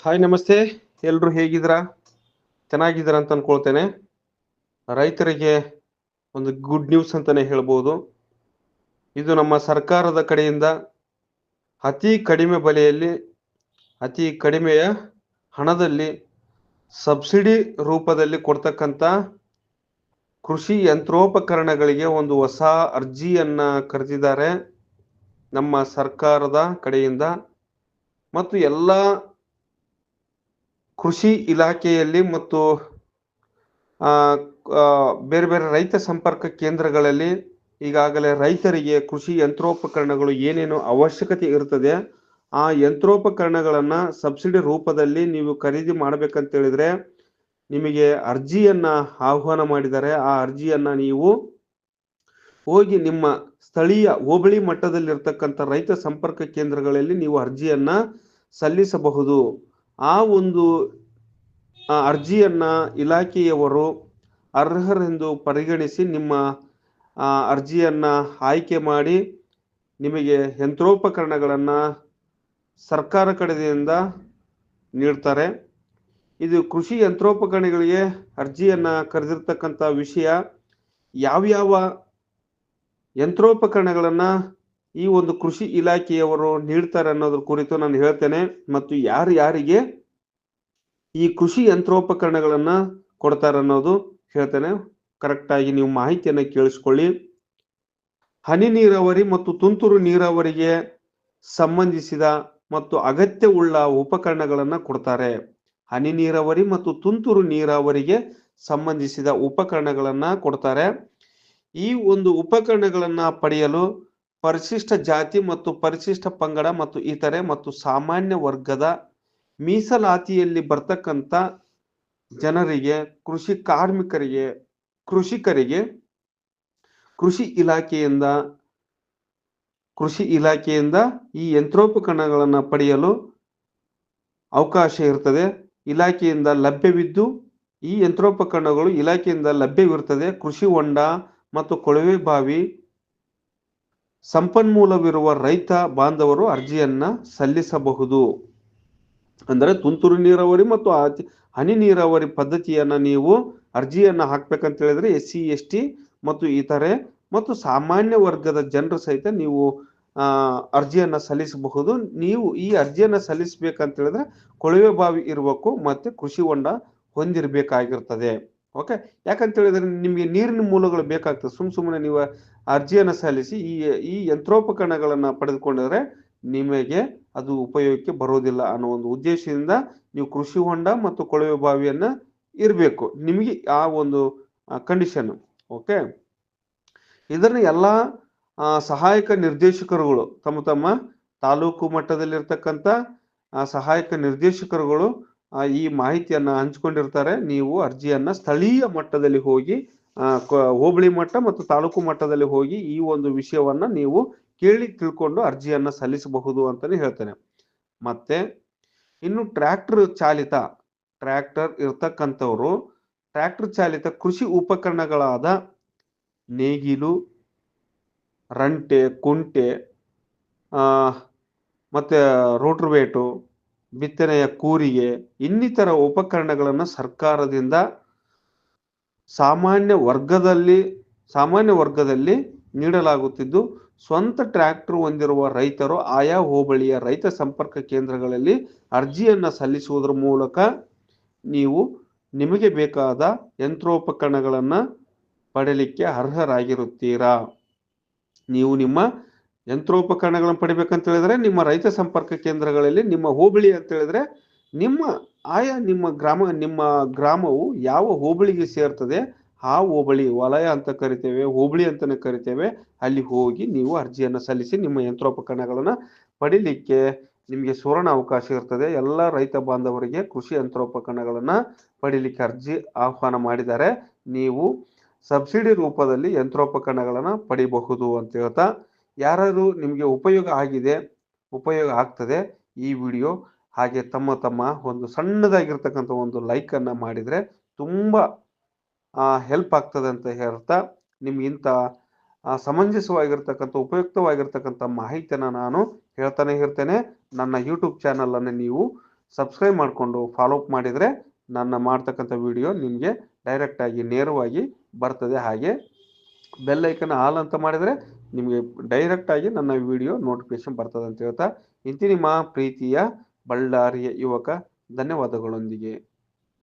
Hi ನಮಸ್ತೆ. ಎಲ್ರು ಹೇಗಿದ್ದೀರಾ? ಚೆನ್ನಾಗಿದ್ದೀರಾ ಅಂತ ಅನ್ಕೊಳ್ತೇನೆ. ರೈತರಿಗೆ ಒಂದು ಗುಡ್ ನ್ಯೂಸ್ ಅಂತಾನೆ ಹೇಳ್ಬೋದು. ಇದು ನಮ್ಮ ಸರ್ಕಾರದ ಕಡೆಯಿಂದ ಅತಿ ಕಡಿಮೆ ಬೆಲೆಯಲ್ಲಿ ಅತಿ ಕಡಿಮೆಯ ಹಣದಲ್ಲಿ ಸಬ್ಸಿಡಿ ರೂಪದಲ್ಲಿ ಕೊಡ್ತಕ್ಕಂಥ ಕೃಷಿ ಯಂತ್ರೋಪಕರಣಗಳಿಗೆ ಒಂದು ಹೊಸ ಅರ್ಜಿಯನ್ನ ಕರೆದಿದ್ದಾರೆ ನಮ್ಮ ಸರ್ಕಾರದ ಕಡೆಯಿಂದ. ಮತ್ತು ಎಲ್ಲ ಕೃಷಿ ಇಲಾಖೆಯಲ್ಲಿ ಮತ್ತು ಬೇರೆ ಬೇರೆ ರೈತ ಸಂಪರ್ಕ ಕೇಂದ್ರಗಳಲ್ಲಿ ಈಗಾಗಲೇ ರೈತರಿಗೆ ಕೃಷಿ ಯಂತ್ರೋಪಕರಣಗಳು ಏನೇನು ಅವಶ್ಯಕತೆ ಇರ್ತದೆ ಆ ಯಂತ್ರೋಪಕರಣಗಳನ್ನ ಸಬ್ಸಿಡಿ ರೂಪದಲ್ಲಿ ನೀವು ಖರೀದಿ ಮಾಡ್ಬೇಕಂತ ಹೇಳಿದ್ರೆ ನಿಮಗೆ ಅರ್ಜಿಯನ್ನ ಆಹ್ವಾನ ಮಾಡಿದ್ದಾರೆ. ಆ ಅರ್ಜಿಯನ್ನ ನೀವು ಹೋಗಿ ನಿಮ್ಮ ಸ್ಥಳೀಯ ಹೋಬಳಿ ಮಟ್ಟದಲ್ಲಿರ್ತಕ್ಕಂಥ ರೈತ ಸಂಪರ್ಕ ಕೇಂದ್ರಗಳಲ್ಲಿ ನೀವು ಅರ್ಜಿಯನ್ನ ಸಲ್ಲಿಸಬಹುದು. ಆ ಒಂದು ಅರ್ಜಿಯನ್ನ ಇಲಾಖೆಯವರು ಅರ್ಹರೆಂದು ಪರಿಗಣಿಸಿ ನಿಮ್ಮ ಅರ್ಜಿಯನ್ನ ಆಯ್ಕೆ ಮಾಡಿ ನಿಮಗೆ ಯಂತ್ರೋಪಕರಣಗಳನ್ನ ಸರ್ಕಾರ ಕಡೆಯಿಂದ ನೀಡ್ತಾರೆ. ಇದು ಕೃಷಿ ಯಂತ್ರೋಪಕರಣಗಳಿಗೆ ಅರ್ಜಿಯನ್ನ ಕರೆದಿರ್ತಕ್ಕಂಥ ವಿಷಯ ಯಾವ್ಯಾವ ಯಂತ್ರೋಪಕರಣಗಳನ್ನ ಈ ಒಂದು ಕೃಷಿ ಇಲಾಖೆಯವರು ನೀಡ್ತಾರೆ ಅನ್ನೋದ್ರ ಕುರಿತು ನಾನು ಹೇಳ್ತೇನೆ. ಮತ್ತು ಯಾರಿಗೆ ಈ ಕೃಷಿ ಯಂತ್ರೋಪಕರಣಗಳನ್ನ ಕೊಡ್ತಾರೆ ಅನ್ನೋದು ಹೇಳ್ತೇನೆ. ಕರೆಕ್ಟ್ ಆಗಿ ನೀವು ಮಾಹಿತಿಯನ್ನ ಕೇಳಿಸ್ಕೊಳ್ಳಿ. ಹನಿ ನೀರಾವರಿ ಮತ್ತು ತುಂತುರು ನೀರಾವರಿಗೆ ಸಂಬಂಧಿಸಿದ ಮತ್ತು ಅಗತ್ಯವುಳ್ಳ ಉಪಕರಣಗಳನ್ನ ಕೊಡ್ತಾರೆ. ಹನಿ ನೀರಾವರಿ ಮತ್ತು ತುಂತುರು ನೀರಾವರಿಗೆ ಸಂಬಂಧಿಸಿದ ಉಪಕರಣಗಳನ್ನ ಕೊಡ್ತಾರೆ. ಈ ಒಂದು ಉಪಕರಣಗಳನ್ನ ಪಡೆಯಲು ಪರಿಶಿಷ್ಟ ಜಾತಿ ಮತ್ತು ಪರಿಶಿಷ್ಟ ಪಂಗಡ ಮತ್ತು ಇತರೆ ಮತ್ತು ಸಾಮಾನ್ಯ ವರ್ಗದ ಮೀಸಲಾತಿಯಲ್ಲಿ ಬರ್ತಕ್ಕಂಥ ಜನರಿಗೆ, ಕೃಷಿ ಕಾರ್ಮಿಕರಿಗೆ, ಕೃಷಿಕರಿಗೆ ಕೃಷಿ ಇಲಾಖೆಯಿಂದ ಈ ಯಂತ್ರೋಪಕರಣಗಳನ್ನ ಪಡೆಯಲು ಅವಕಾಶ ಇರ್ತದೆ. ಇಲಾಖೆಯಿಂದ ಲಭ್ಯವಿದ್ದು ಈ ಯಂತ್ರೋಪಕರಣಗಳು ಇಲಾಖೆಯಿಂದ ಲಭ್ಯವಿರುತ್ತದೆ. ಕೃಷಿ ಹೊಂಡ ಮತ್ತು ಕೊಳವೆ ಬಾವಿ ಸಂಪನ್ಮೂಲವಿರುವ ರೈತ ಬಾಂಧವರು ಅರ್ಜಿಯನ್ನ ಸಲ್ಲಿಸಬಹುದು. ಅಂದರೆ ತುಂತುರು ನೀರಾವರಿ ಮತ್ತು ಹನಿ ನೀರಾವರಿ ಪದ್ಧತಿಯನ್ನ ನೀವು ಅರ್ಜಿಯನ್ನ ಹಾಕ್ಬೇಕಂತ ಹೇಳಿದ್ರೆ SC ST ಮತ್ತು ಇತರೆ ಮತ್ತು ಸಾಮಾನ್ಯ ವರ್ಗದ ಜನರು ಸಹಿತ ನೀವು ಅರ್ಜಿಯನ್ನ ಸಲ್ಲಿಸಬಹುದು. ನೀವು ಈ ಅರ್ಜಿಯನ್ನ ಸಲ್ಲಿಸಬೇಕಂತ ಹೇಳಿದ್ರೆ ಕೊಳವೆ ಬಾವಿ ಇರಬೇಕು ಮತ್ತೆ ಕೃಷಿ ಹೊಂಡ ಹೊಂದಿರಬೇಕಾಗಿರ್ತದೆ. ಓಕೆ, ಯಾಕಂತ ಹೇಳಿದ್ರೆ ನಿಮಗೆ ನೀರಿನ ಮೂಲಗಳು ಬೇಕಾಗ್ತದೆ. ಸುಮ್ಮನೆ ನೀವು ಅರ್ಜಿಯನ್ನ ಸಲ್ಲಿಸಿ ಈ ಯಂತ್ರೋಪಕರಣಗಳನ್ನ ಪಡೆದುಕೊಂಡಿದ್ರೆ ನಿಮಗೆ ಅದು ಉಪಯೋಗಕ್ಕೆ ಬರೋದಿಲ್ಲ ಅನ್ನೋ ಒಂದು ಉದ್ದೇಶದಿಂದ ನೀವು ಕೃಷಿ ಹೊಂಡ ಮತ್ತು ಕೊಳವೆ ಬಾವಿಯನ್ನ ಇರಬೇಕು ನಿಮಗೆ ಆ ಒಂದು ಕಂಡೀಷನ್. ಓಕೆ, ಇದನ್ನ ಎಲ್ಲ ಸಹಾಯಕ ನಿರ್ದೇಶಕರುಗಳು ತಮ್ಮ ತಾಲೂಕು ಮಟ್ಟದಲ್ಲಿರ್ತಕ್ಕಂಥ ಸಹಾಯಕ ನಿರ್ದೇಶಕರುಗಳು ಈ ಮಾಹಿತಿಯನ್ನ ಹಂಚಿಕೊಂಡಿರ್ತಾರೆ. ನೀವು ಅರ್ಜಿಯನ್ನ ಸ್ಥಳೀಯ ಮಟ್ಟದಲ್ಲಿ ಹೋಗಿ ಹೋಬಳಿ ಮಟ್ಟ ಮತ್ತು ತಾಲೂಕು ಮಟ್ಟದಲ್ಲಿ ಹೋಗಿ ಈ ಒಂದು ವಿಷಯವನ್ನ ನೀವು ಕೇಳಿ ತಿಳ್ಕೊಂಡು ಅರ್ಜಿಯನ್ನ ಸಲ್ಲಿಸಬಹುದು ಅಂತಾನೆ ಹೇಳ್ತೇನೆ. ಮತ್ತೆ ಇನ್ನು ಟ್ರ್ಯಾಕ್ಟರ್ ಇರ್ತಕ್ಕಂಥವ್ರು ಟ್ರ್ಯಾಕ್ಟರ್ ಚಾಲಿತ ಕೃಷಿ ಉಪಕರಣಗಳಾದ ನೇಗಿಲು, ರಂಟೆ, ಕುಂಟೆ ಮತ್ತೆ ರೋಟ್ರುವೇಟು, ಬಿತ್ತನೆಯ ಕೂರಿಗೆ ಇನ್ನಿತರ ಉಪಕರಣಗಳನ್ನ ಸರ್ಕಾರದಿಂದ ಸಾಮಾನ್ಯ ವರ್ಗದಲ್ಲಿ ನೀಡಲಾಗುತ್ತಿದ್ದು ಸ್ವಂತ ಟ್ರ್ಯಾಕ್ಟರ್ ಹೊಂದಿರುವ ರೈತರು ಆಯಾ ಹೋಬಳಿಯ ರೈತ ಸಂಪರ್ಕ ಕೇಂದ್ರಗಳಲ್ಲಿ ಅರ್ಜಿಯನ್ನ ಸಲ್ಲಿಸುವುದರ ಮೂಲಕ ನೀವು ನಿಮಗೆ ಬೇಕಾದ ಯಂತ್ರೋಪಕರಣಗಳನ್ನ ಪಡೆಯಲಿಕ್ಕೆ ಅರ್ಹರಾಗಿರುತ್ತೀರಾ. ನೀವು ನಿಮ್ಮ ಯಂತ್ರೋಪಕರಣಗಳನ್ನು ಪಡಿಬೇಕಂತ ಹೇಳಿದ್ರೆ ನಿಮ್ಮ ರೈತ ಸಂಪರ್ಕ ಕೇಂದ್ರಗಳಲ್ಲಿ ನಿಮ್ಮ ಹೋಬಳಿ ಅಂತ ಹೇಳಿದ್ರೆ ನಿಮ್ಮ ಗ್ರಾಮವು ಯಾವ ಹೋಬಳಿಗೆ ಸೇರ್ತದೆ ಆ ಹೋಬಳಿ, ವಲಯ ಅಂತ ಕರಿತೇವೆ, ಹೋಬಳಿ ಅಂತಾನೆ ಕರಿತೇವೆ, ಅಲ್ಲಿ ಹೋಗಿ ನೀವು ಅರ್ಜಿಯನ್ನ ಸಲ್ಲಿಸಿ ನಿಮ್ಮ ಯಂತ್ರೋಪಕರಣಗಳನ್ನ ಪಡಿಲಿಕ್ಕೆ ನಿಮಗೆ ಸುವರ್ಣ ಅವಕಾಶ ಇರ್ತದೆ. ಎಲ್ಲ ರೈತ ಬಾಂಧವರಿಗೆ ಕೃಷಿ ಯಂತ್ರೋಪಕರಣಗಳನ್ನ ಪಡಿಲಿಕ್ಕೆ ಅರ್ಜಿ ಆಹ್ವಾನ ಮಾಡಿದ್ದಾರೆ. ನೀವು ಸಬ್ಸಿಡಿ ರೂಪದಲ್ಲಿ ಯಂತ್ರೋಪಕರಣಗಳನ್ನ ಪಡಿಬಹುದು ಅಂತ ಹೇಳ್ತಾ, ಯಾರು ನಿಮಗೆ ಉಪಯೋಗ ಆಗ್ತದೆ ಈ ವಿಡಿಯೋ, ಹಾಗೆ ತಮ್ಮ ಒಂದು ಸಣ್ಣದಾಗಿರ್ತಕ್ಕಂಥ ಒಂದು ಲೈಕ್ ಅನ್ನ ಮಾಡಿದ್ರೆ ತುಂಬಾ ಹೆಲ್ಪ್ ಆಗ್ತದೆ ಅಂತ ಹೇಳ್ತಾ, ನಿಮ್ಗಿಂತ ಸಮಂಜಸವಾಗಿರ್ತಕ್ಕಂಥ ಉಪಯುಕ್ತವಾಗಿರ್ತಕ್ಕಂಥ ಮಾಹಿತಿಯನ್ನ ನಾನು ಹೇಳ್ತಾನೆ ಇರ್ತೇನೆ. ನನ್ನ ಯೂಟ್ಯೂಬ್ ಚಾನಲ್ ಅನ್ನು ನೀವು ಸಬ್ಸ್ಕ್ರೈಬ್ ಮಾಡಿಕೊಂಡು ಫಾಲೋ ಅಪ್ ಮಾಡಿದರೆ ನನ್ನ ಮಾಡ್ತಕ್ಕಂಥ ವಿಡಿಯೋ ನಿಮಗೆ ಡೈರೆಕ್ಟ್ ಆಗಿ ನೇರವಾಗಿ ಬರ್ತದೆ. ಹಾಗೆ ಬೆಲ್ ಐಕನ್ ಆಲ್ ಅಂತ ಮಾಡಿದರೆ ನಿಮಗೆ ಡೈರೆಕ್ಟ್ ಆಗಿ ನನ್ನ ವಿಡಿಯೋ ನೋಟಿಫಿಕೇಶನ್ ಬರ್ತದೆ ಅಂತ ಹೇಳ್ತಾ ಇಂತಿ ನಿಮ್ಮ ಪ್ರೀತಿಯ ಬಳ್ಳಾರಿಯ ಯುವಕ ಧನ್ಯವಾದಗಳೊಂದಿಗೆ.